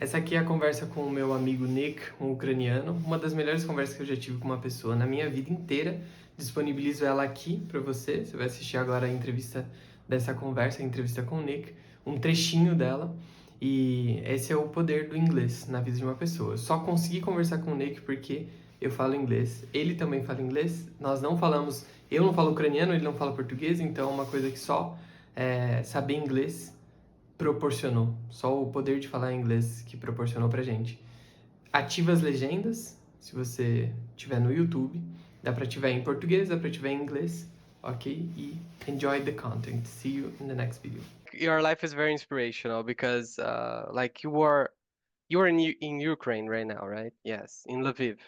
Essa aqui é a conversa com o meu amigo Nick, um ucraniano. Uma das melhores conversas que eu já tive com uma pessoa na minha vida inteira. Disponibilizo ela aqui para você. Você vai assistir agora a entrevista dessa conversa, a entrevista com o Nick, um trechinho dela. E esse é o poder do inglês na vida de uma pessoa. Eu só consegui conversar com o Nick porque eu falo inglês. Ele também fala inglês. Nós não falamos. Eu não falo ucraniano, ele não fala português, então é uma coisa que só saber inglês proporcionou. Só o poder de falar inglês que proporcionou pra gente. Ativa as legendas, se você tiver no YouTube. Dá pra ativar em português, dá pra ativar em inglês. Ok? E enjoy the content. See you in the next video. Your life is very inspirational because like you are in Ukraine right now, right? Yes, in Lviv,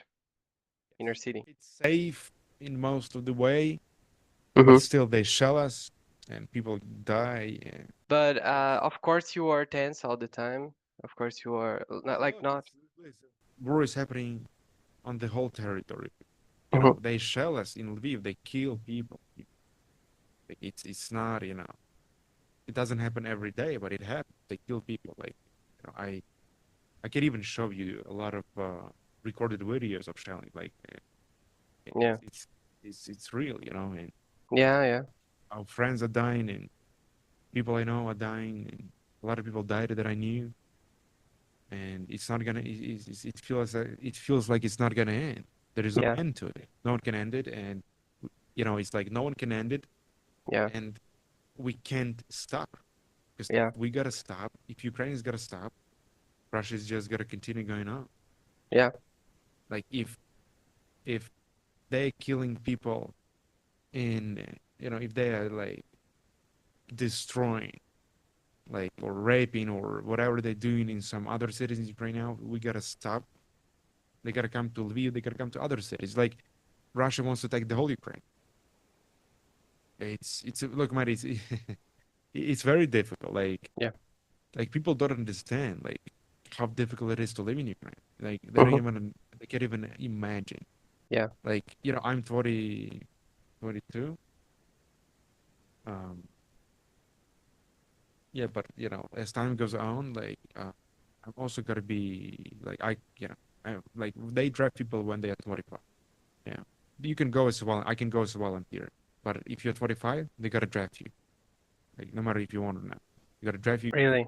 in your city. It's safe in most of the way, but Hmm. still they shell us and people die. And But of course you are tense all the time. Of course you are not like look, not. war is happening on the whole territory. Hmm. They shell us in Lviv. They kill people. It's not, it doesn't happen every day, but it happens. They kill people. Like, I can even show you a lot of recorded videos of shelling. Like, Yeah, it's real, and yeah, yeah, our friends are dying and people I know are dying and a lot of people died that I knew, and it's not gonna. It feels like it's not gonna end. There is no yeah, end to it. No one can end it, and it's like no one can end it, yeah, and we can't stop because yeah, we gotta stop. If Ukraine is gotta stop, Russia's just gotta continue going on. yeah, Like if they're killing people in if they are like destroying like or raping or whatever they're doing in some other cities in Ukraine now, we gotta stop. They gotta come to Lviv. They gotta come to other cities. Like Russia wants to take the whole Ukraine. It's look, man, it's it's very difficult. yeah. Like people don't understand like how difficult it is to live in Ukraine. Like Hmm. they can't even imagine. Yeah, Like I'm 22. Um, yeah, but as time goes on, like I'm also gotta be like like they draft people when they are 25. Yeah, you can go as well. I can go as a volunteer, but if you're 25, they gotta draft you. Like no matter if you want or not, you gotta draft you. really.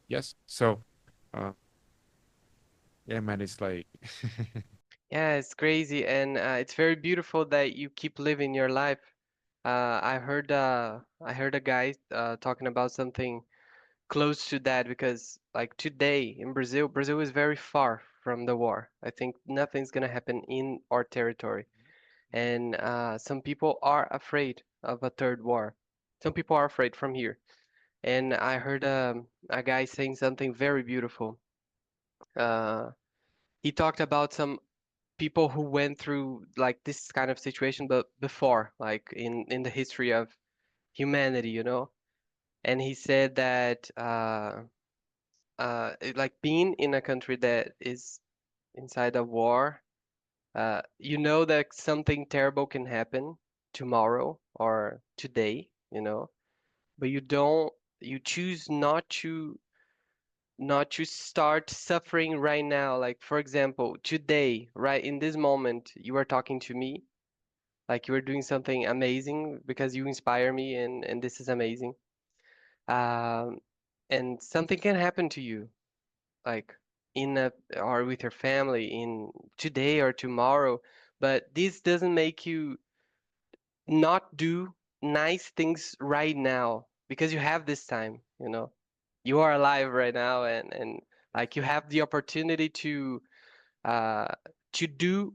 Yes. So, uh, yeah, man, it's like Yeah, it's crazy, and it's very beautiful that you keep living your life. I heard a guy talking about something close to that because like today in Brazil is very far from the war. I think nothing's gonna happen in our territory, and some people are afraid of a third war. Some people are afraid from here, and I heard a guy saying something very beautiful. Uh, he talked about some people who went through like this kind of situation, but before, like in the history of humanity, and he said that like being in a country that is inside a war, you know that something terrible can happen tomorrow or today, but you choose not to start suffering right now. Like for example, today, right in this moment, you are talking to me, like you are doing something amazing because you inspire me, and this is amazing. Um, and something can happen to you like in a or with your family in today or tomorrow, but this doesn't make you not do nice things right now because you have this time. You are alive right now, and like you have the opportunity uh to do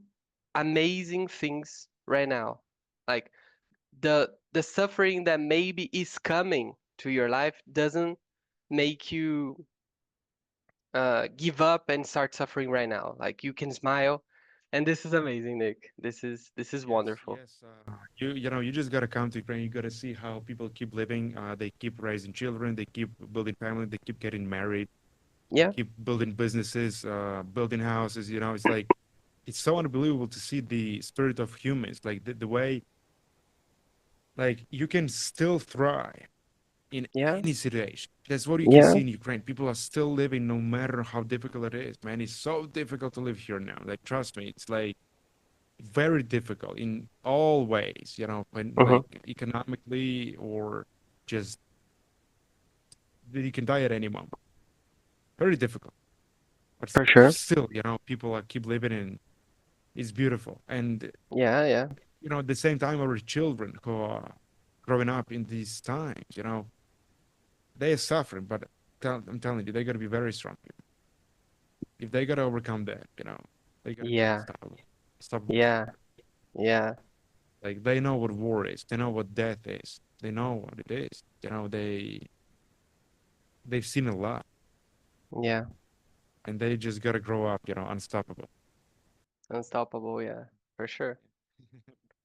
amazing things right now. Like the suffering that maybe is coming to your life doesn't make you give up and start suffering right now. Like you can smile, and this is amazing, Nick. This is yes, wonderful. yes. You just gotta come to Ukraine. You gotta see how people keep living. They keep raising children. They keep building family. They keep getting married. They Yeah, keep building businesses, building houses. It's like it's so unbelievable to see the spirit of humans, like the way like you can still thrive in Yeah. any situation. That's what you can Yeah. see in Ukraine. People are still living no matter how difficult it is. Man, it's so difficult to live here now. Like, trust me, it's like very difficult in all ways, when Mm-hmm. like economically or just that you can die at any moment. Very difficult. But For sure. still, people are keep living in it's beautiful. And Yeah, yeah. at the same time our children who are growing up in these times, they are suffering, but I'm telling you, they gotta be very strong. If they gotta overcome that, they gotta be Yeah. unstoppable. Unstoppable Yeah. people. Yeah. Like they know what war is, they know what death is, they know what it is. They've seen a lot, Yeah. and they just gotta grow up, unstoppable. Unstoppable, yeah. For sure.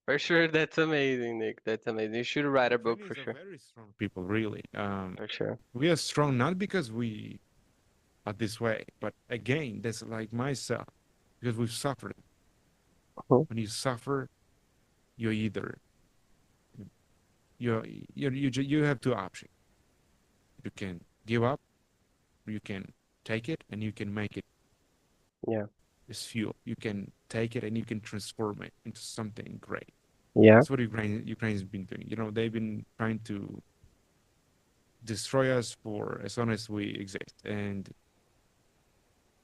For sure, that's amazing, Nick. That's amazing. You should write a book for Ukrainians are sure. very strong people, really. For sure. We are strong not because we are this way, but again, that's like myself, because we've suffered. Mhm. When you suffer, you're either you have two options. You can give up, or you can take it, and you can make it Yeah. as fuel. You can take it and you can transform it into something great. Yeah. That's what Ukraine's been doing. They've been trying to destroy us for as long as we exist, and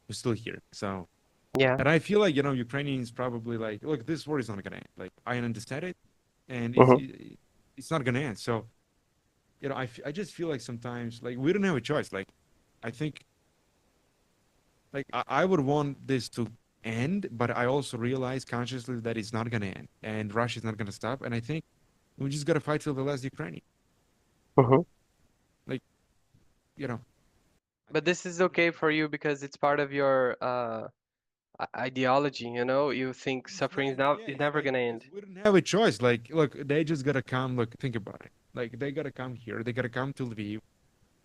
we're still here. So, Yeah. and I feel like Ukrainians probably like, look, this war is not gonna end. Like, I understand it, and Mm-hmm. it's not gonna end. So, I just feel like sometimes like we don't have a choice. Like, I think like I would want this to end, but I also realize consciously that it's not gonna end, and Russia's not gonna stop. And I think we just gotta fight till the last Ukrainian. Mm-hmm. Like, you know. But this is okay for you because it's part of your ideology, you know? You think suffering is now is It's never like gonna because end. we don't have a choice. Like, look, they just gotta come. Look, think about it. Like, they gotta come here. They gotta come to Lviv.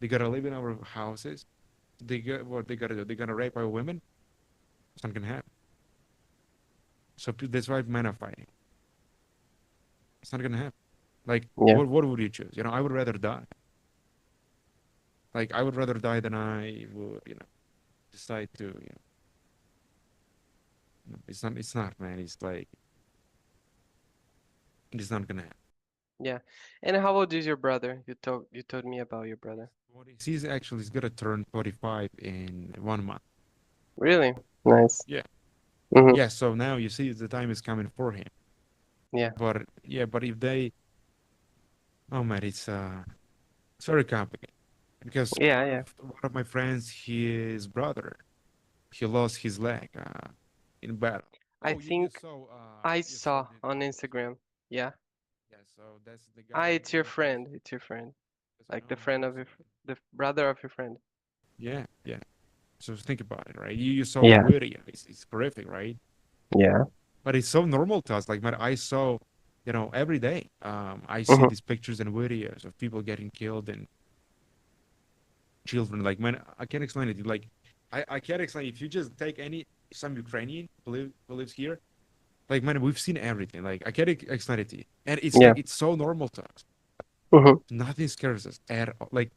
They gotta live in our houses. What they gotta do? They gotta rape our women. It's not gonna happen. So that's why men are fighting. It's not gonna happen. Like, Yeah. what would you choose? I would rather die. Like, I would rather die than I would, decide to, it's not, man. It's like, it's not gonna happen. Yeah. And how old is your brother? You told me about your brother. He's gonna turn 45 in 1 month. Really? Nice. Yeah. Mm-hmm. Yeah, so now you see the time is coming for him. Yeah. But if they, oh man, it's very complicated because Yeah, one yeah. of one of my friends, his brother, he lost his leg in battle. I Oh, you think saw I you saw saw the on pictures. Instagram. Yeah. Yeah, so that's the Ah, guy it's who your lost his. friend. It's your friend. That's my Like the homie. friend of the brother of your friend. Yeah, yeah. So think about it, right? You saw the Yeah. video. It's horrific, right? Yeah. But it's so normal to us. Like, man, I saw, every day. I see Mm-hmm. these pictures and videos of people getting killed and children. Like, man, I can't explain it. Like, I can't explain. If you just take some Ukrainian who lives here, like, man, we've seen everything. Like, I can't explain it to you. And it's Yeah. like it's so normal to us. Mm-hmm. Nothing scares us at all. Like,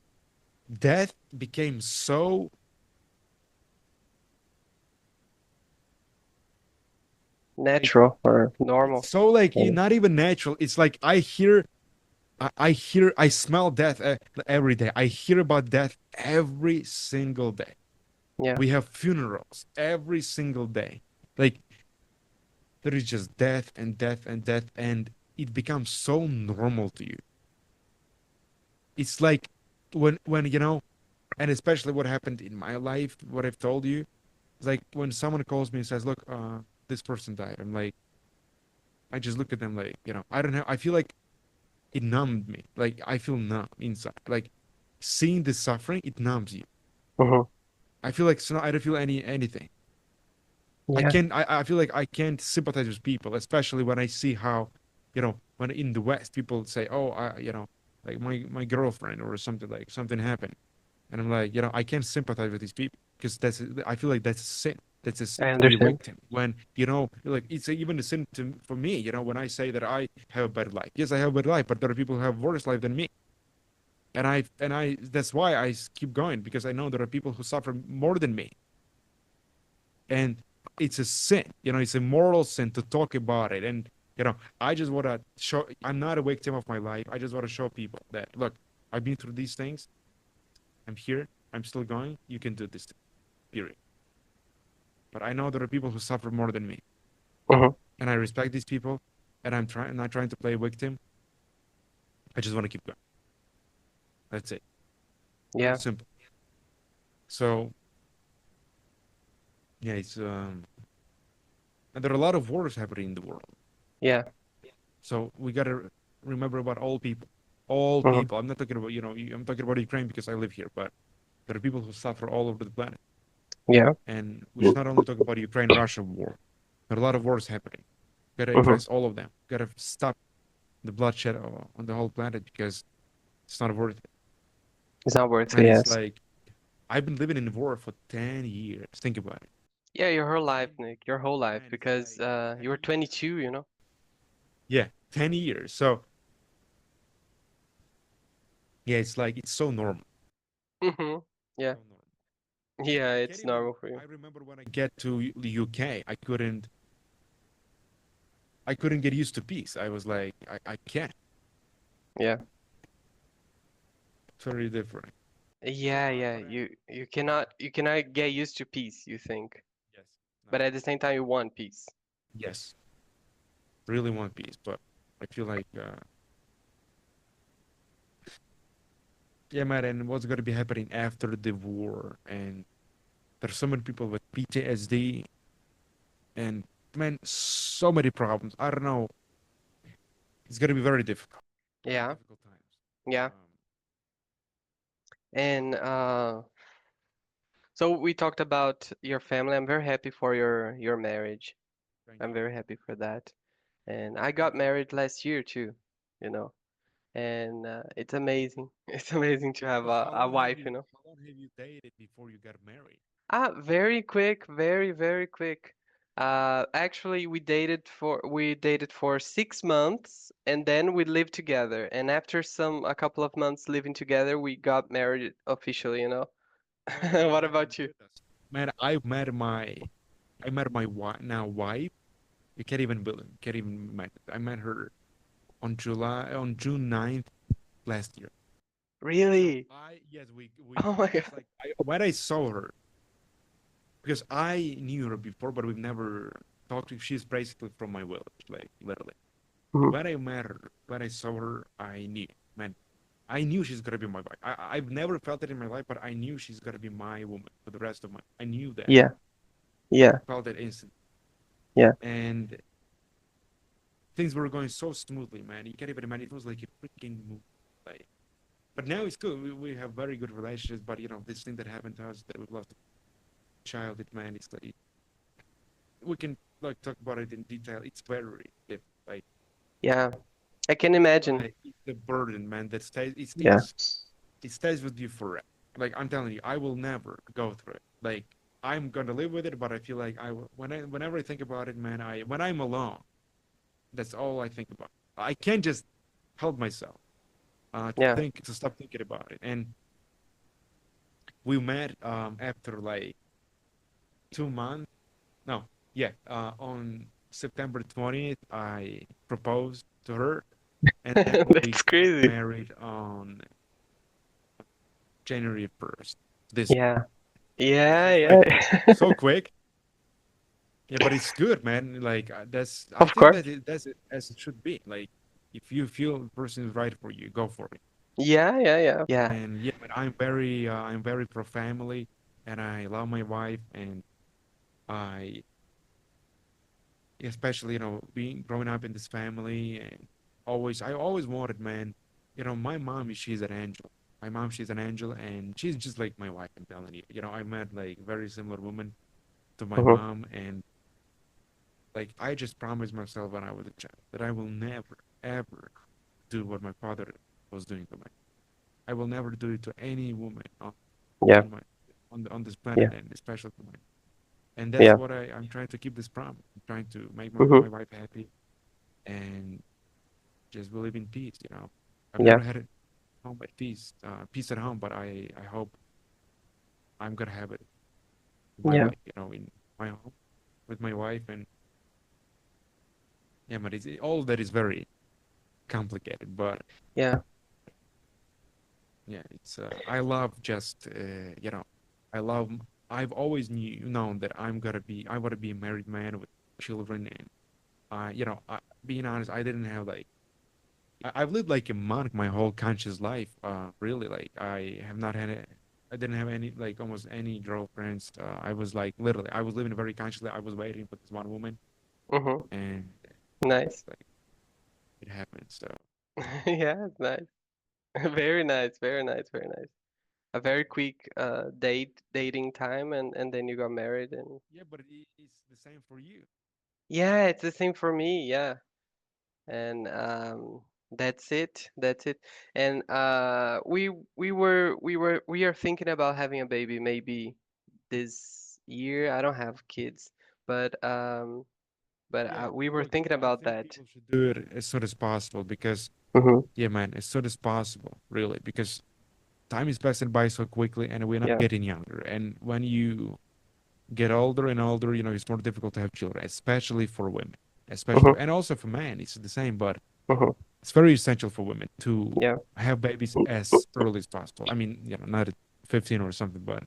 death became so. Like, Natural or it's normal. so like Yeah. not even natural. It's like I smell death every day. I hear about death every single day. Yeah. We have funerals every single day. Like, there is just death and death and death, and it becomes so normal to you. It's like when and especially what happened in my life, what I've told you, it's like when someone calls me and says, "Look, this person died." I'm like, I just look at them like, I don't know. I feel like it numbed me. Like, I feel numb inside. Like, seeing the suffering, it numbs you. Mm-hmm. I feel like so I don't feel anything. Yeah. I feel like I can't sympathize with people, especially when I see how, when in the West people say, oh, like my girlfriend or something, like something happened. And I'm like, I can't sympathize with these people because I feel like that's a sin. That's a I sin to be a understand. victim. When, like it's even a sin for me, when I say that I have a better life. Yes, I have a better life, but there are people who have worse life than me. And that's why I keep going, because I know there are people who suffer more than me, and it's a sin, it's a moral sin to talk about it. And I just want to show I'm not a victim of my life. I just want to show people that, look, I've been through these things. I'm here. I'm still going. You can do this thing, period. But I know there are people who suffer more than me, Mhm. and I respect these people, and I'm not trying to play a victim. I just want to keep going. That's it. Very Yeah. simple. So yeah, it's and there are a lot of wars happening in the world. Yeah. So we gotta remember about all people. All Mhm. people. I'm not talking about I'm talking about Ukraine because I live here, but there are people who suffer all over the planet. Yeah. And we should not only talk about Ukraine-Russia war. There are a lot of wars happening. Gotta Mhm. address all of them. Gotta stop the bloodshed on the whole planet, because it's not worth it. It's not worth it. And it's Yes. like, I've been living in war for 10 years. Think about it. Yeah, your whole life, Nick. Your whole life, Man, it's because like you 10 were years. 22, you know. Yeah, 10 years. So yeah, it's like, it's so normal. Mhm. Yeah. So normal. Yeah, I can't it's even, normal for you. I remember when I get to the UK, I couldn't get used to peace. I was like, I can't. Yeah. It's very different. Yeah, yeah. But You cannot get used to peace, you think. yes, no, But at the same time you want peace. yes, really want peace, but I feel like, yeah, man, and what's going to be happening after the war? And there's so many people with PTSD, and man, so many problems. I don't know. It's going to be very difficult. Very Yeah. difficult times. Yeah. Um, And so we talked about your family. I'm very happy for your marriage. Thank I'm you. very happy for that. And I Thank got you. married last year too, you know. And it's amazing. It's amazing to have So a wife, you know. how long have you dated before you got married? Very quick, very, very quick. Actually, we dated for 6 months, and then we lived together. And after a couple of months living together, we got married officially, you know. Oh, that What happened about you? with us. Man, I met my wife. You can't even believe. Can't even imagine. I met her on June 9th last year. So Really? yes, Oh my it's God. like, when I saw her, because I knew her before, but we've never talked. She's basically from my village, like, literally. Mhm. When I met her, when I saw her, I knew, man, I knew she's gonna be my wife. I've never felt it in my life, but I knew she's gonna be my woman for the rest of my. I knew that. Yeah, yeah, Felt it instantly, yeah, and things were going so smoothly, man. You can't even imagine. It was like a freaking movie. Like, but now it's good. We have very good relationships. But this thing that happened to us, that we've lost a child, man, it's like, we can, like, talk about it in detail. It's very difficult. Like, yeah. I can imagine. it's the burden, man, that stays. Yeah, It stays with you forever. Like, I'm telling you, I will never go through it. Like, I'm gonna live with it, but I feel like whenever I think about it, man, when I'm alone, that's all I think about. I can't just help myself yeah. to stop thinking about it. And we met after like 2 months. No, yeah, on September 20th, I proposed to her, and then we That's got crazy. married on January 1st this year. Yeah, So yeah, it's like yeah. so quick. Yeah, but it's good, man. Like, I Of think course. that's it, as it should be. Like, if you feel the person is right for you, go for it. Yeah, yeah, yeah. Yeah. And yeah, but I'm very pro family, and I love my wife, and I especially, being growing up in this family, and I always wanted, man. My mom, she's an angel. My mom, she's an angel, and she's just like my wife. I'm telling you. I met like very similar woman to my Mhm. mom, and like, I just promised myself when I was a child that I will never ever do what my father was doing to me. I will never do it to any woman Yeah, on my on this yeah, planet, and especially to mine. And that's yeah. what I'm trying to keep this promise. I'm trying to make Mhm. my wife happy, and just believe in peace. I've Yeah. never had it. home at peace, peace at home. But I hope I'm gonna have it in my Yeah. life, in my home with my wife. And yeah, but all that is very complicated. But Yeah. yeah, it's I love just I love. I've always known that I want to be a married man with children. And being honest, I didn't have like I've lived like a monk my whole conscious life. Really, like I didn't have any like almost any girlfriends. I was like literally, I was living very consciously. I was waiting for this one woman, Mm-hmm. and Nice. like it happened. So Yeah, it's nice. Very nice, very nice, very nice. A very quick dating time, and then you got married. And yeah, but it's the same for you. yeah, it's the same for me. Yeah. And that's it. That's it. And we are thinking about having a baby maybe this year. I don't have kids, but Yeah, we were look, thinking I about think that. people should do it as soon as possible because Mm-hmm. yeah, man, as soon as possible, really, because time is passing by so quickly, and we're not Yeah. getting younger. And when you get older and older, it's more difficult to have children, especially for women, especially, Mm-hmm. and also for men, it's the same, but Mm-hmm. it's very essential for women to Yeah. have babies as early as possible. I mean, not at 15 or something, but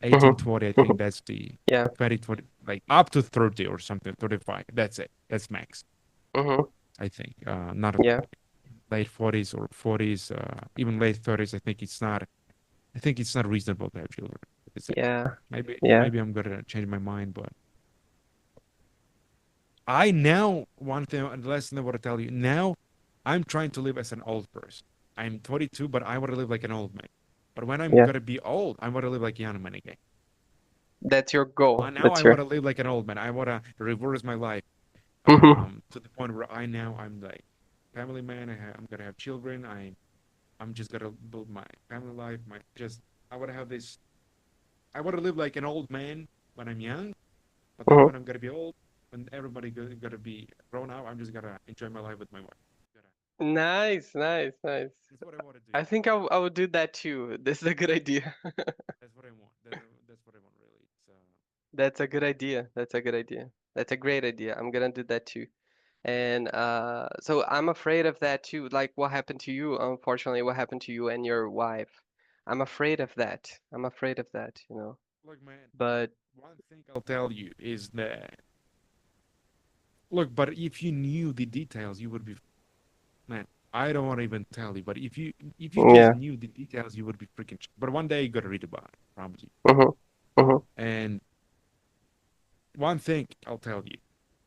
18, Mm-hmm. 20, I think that's the Yeah. 20, 20, like up to 30 or something, 35. That's it. That's max, Mm-hmm. I think. Not Yeah. late 40s or 40s, even late 30s. I think it's not reasonable to have children. It's it. Yeah. Maybe, Yeah. maybe I'm gonna change my mind, but I now one thing, the lesson I want to tell you now, I'm trying to live as an old person. I'm 22, but I want to live like an old man. But when I'm Yeah. gonna be old, I want to live like a young man again. That's your goal. Now I That's want your. to live like an old man. I want to reverse my life Mm-hmm. to the point where I'm like family man. I'm gonna have children. I'm just gonna build my family life. I want to have this. I want to live like an old man when I'm young, but then Mm-hmm. when I'm gonna be old, when everybody gonna be grown up, I'm just gonna enjoy my life with my wife. Nice, nice, nice. That's what I want to do. I think I would do that too. This is a good idea. That's what I want. That's what I want, really. That's a good idea. That's a good idea. That's a great idea. I'm gonna do that too. And so I'm afraid of that too. Like what happened to you, unfortunately, what happened to you and your wife. I'm afraid of that. I'm afraid of that, you know. Look, man, But one thing I'll tell you is that, look, but if you knew the details, you would be, man, I don't want to even tell you, but if you just yeah. knew the details, you would be freaking, but one day you got to read about it, promise you. Mhm. Mhm. And one thing I'll tell you,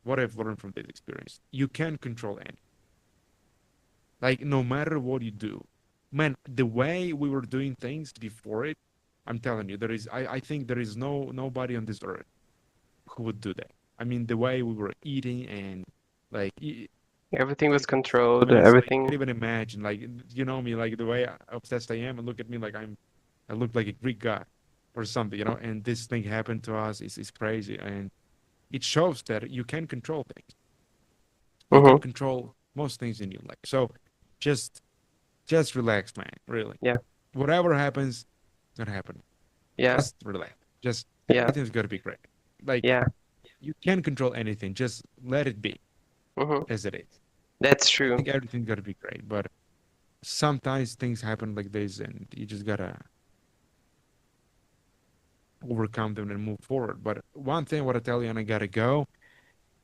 what I've learned from this experience, you can't control any. Like, no matter what you do, man, the way we were doing things before it, I'm telling you, I think there is nobody on this earth who would do that. I mean, the way we were eating and like Everything was drinking controlled. supplements, like you can't Everything. even imagine. Like, you know me, like the way obsessed I am, and look at me like I look like a Greek god or something, And this thing happened to us. It's crazy, and it shows that you can control things. You can Mhm. control most things in your life. So just just relax, man. Really, Yeah. whatever happens, it's gonna happen. Yeah. Just relax. Just Yeah. everything's gonna be great. Like Yeah. you can't control anything. Just let it be Mhm. as it is. That's I think true. everything's gonna be great, but sometimes things happen like this, and you just gotta overcome them and move forward. But one thing I want to tell you, and I gotta go.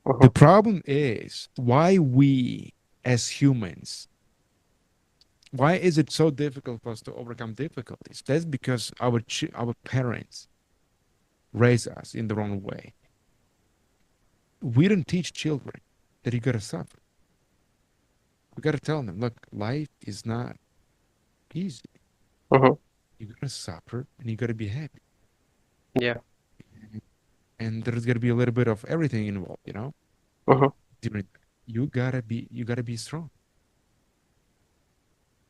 The Mhm. problem is why we as humans, why is it so difficult for us to overcome difficulties? That's because our parents raise us in the wrong way. We don't teach children that you gotta suffer. We gotta tell them, look, life is not easy. Mhm. You gotta suffer and you gotta be happy. Yeah. And there's gotta be a little bit of everything involved, Mhm. During you gotta be strong.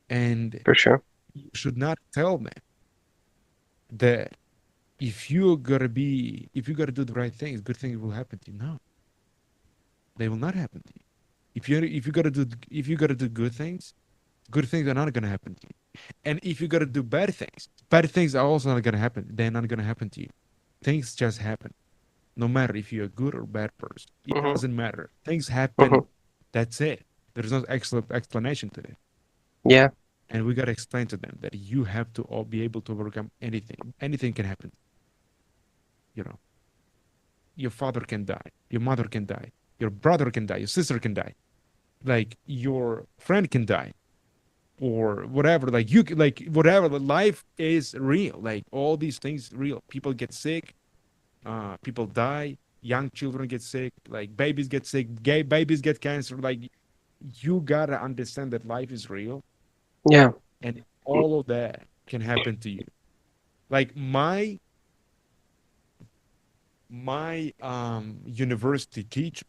And For sure. you should not tell them that if you gotta do the right things, good things will happen to you. No, they will not happen to you. If you gotta do good things are not gonna happen to you. And if you gotta do bad things are also not gonna happen. They're not gonna happen to you. Things just happen. No matter if you're a good or bad person, it Mm-hmm. doesn't matter. Things Mm-hmm. happen. That's it. There's no explanation to it. Yeah. And we gotta explain to them that you have to all be able to overcome anything. Anything can happen. You know, your father can die, your mother can die, your brother can die, your sister can die, like your friend can die, or whatever. Like like whatever. Life is real. Like all these things real. People get sick. People die. Young children get sick. Like babies get sick. Gay babies get cancer. Like you gotta understand that life is real, Yeah. and all of that can happen to you. Like my university teacher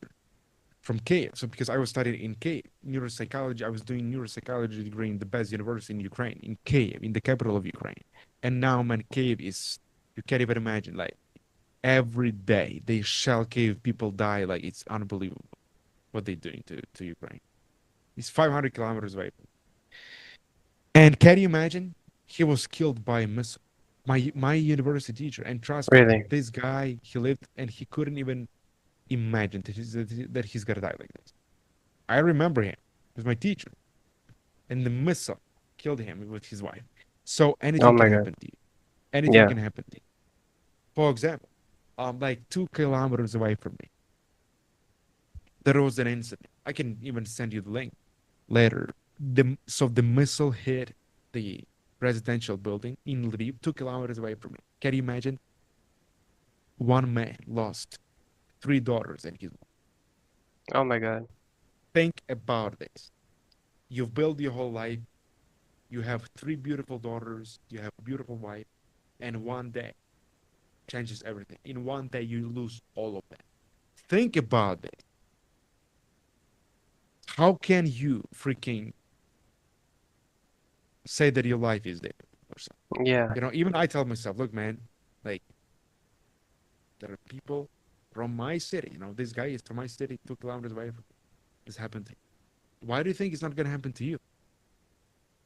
from Kiev. So because I was studying in Kiev, neuropsychology, I was doing neuropsychology degree in the best university in Ukraine, in Kiev, in the capital of Ukraine. And now, man, Kiev is, you can't even imagine, like every day they shell Kiev, people die. Like it's unbelievable what they're doing to Ukraine. It's 500 kilometers away. And can you imagine? He was killed by a missile. My university teacher, and trust me, Really. this guy, he lived and he couldn't even imagine that he's gonna die like this. I remember him. He was my teacher. And the missile killed him with his wife. So Oh anything my can God. happen to you. Anything Yeah. can happen to you. For example, like 2 kilometers away from me, there was an incident. I can even send you the link later. So the missile hit the residential building in Lviv, 2 kilometers away from me. Can you imagine? One man lost 3 daughters and his wife. Oh my God. Think about this. You've built your whole life. You have 3 beautiful daughters. You have a beautiful wife. And one day changes everything. In one day, you lose all of that. Think about it. How can you freaking say that your life is there or something? Yeah. You know, even I tell myself, look, man, like there are people from my city. You know, this guy is from my city, 2 kilometers away from this happened to him. Why do you think it's not gonna happen to you?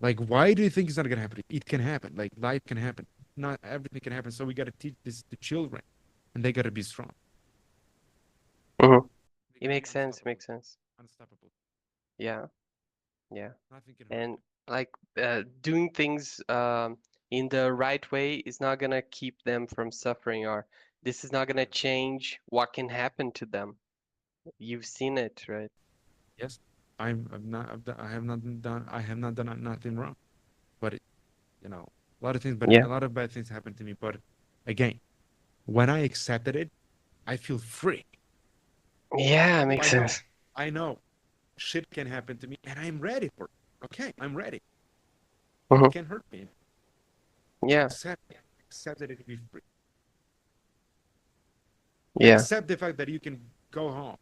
Like, why do you think it's not gonna happen? It can happen. Like, life can happen. Not everything can happen. So we gotta teach this to children, and they gotta be strong. Mm-hmm. They It gotta be makes sense. It unstoppable. makes sense. Unstoppable. Yeah. Yeah. Nothing can hurt And them. like doing things in the right way is not gonna keep them from suffering, or this is not gonna change what can happen to them. You've seen it, right? Yes, I'm not. I have not done. I have not done nothing wrong. But you know, a lot of things. But Yeah. a lot of bad things happen to me. But again, when I accepted it, I feel free. Yeah, Oh, makes sense. I know, shit can happen to me, and I'm ready for it. Okay, I'm ready. Mm-hmm. It can hurt me. Yeah. Accept it. Accept that it can be free. Yeah. Accept the fact that you can go home,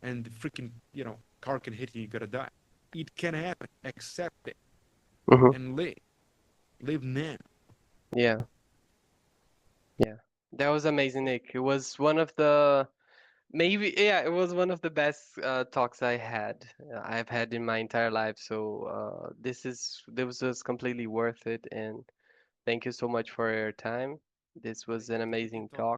and the freaking car can hit you. You gotta die. It can happen. Accept it Mm-hmm. and live. Live now. Yeah. Yeah. That was amazing, Nick. It was one of the maybe yeah, it was one of the best talks I've had in my entire life. So this was completely worth it, and thank you so much for your time. This was an Thank you amazing talk. talk.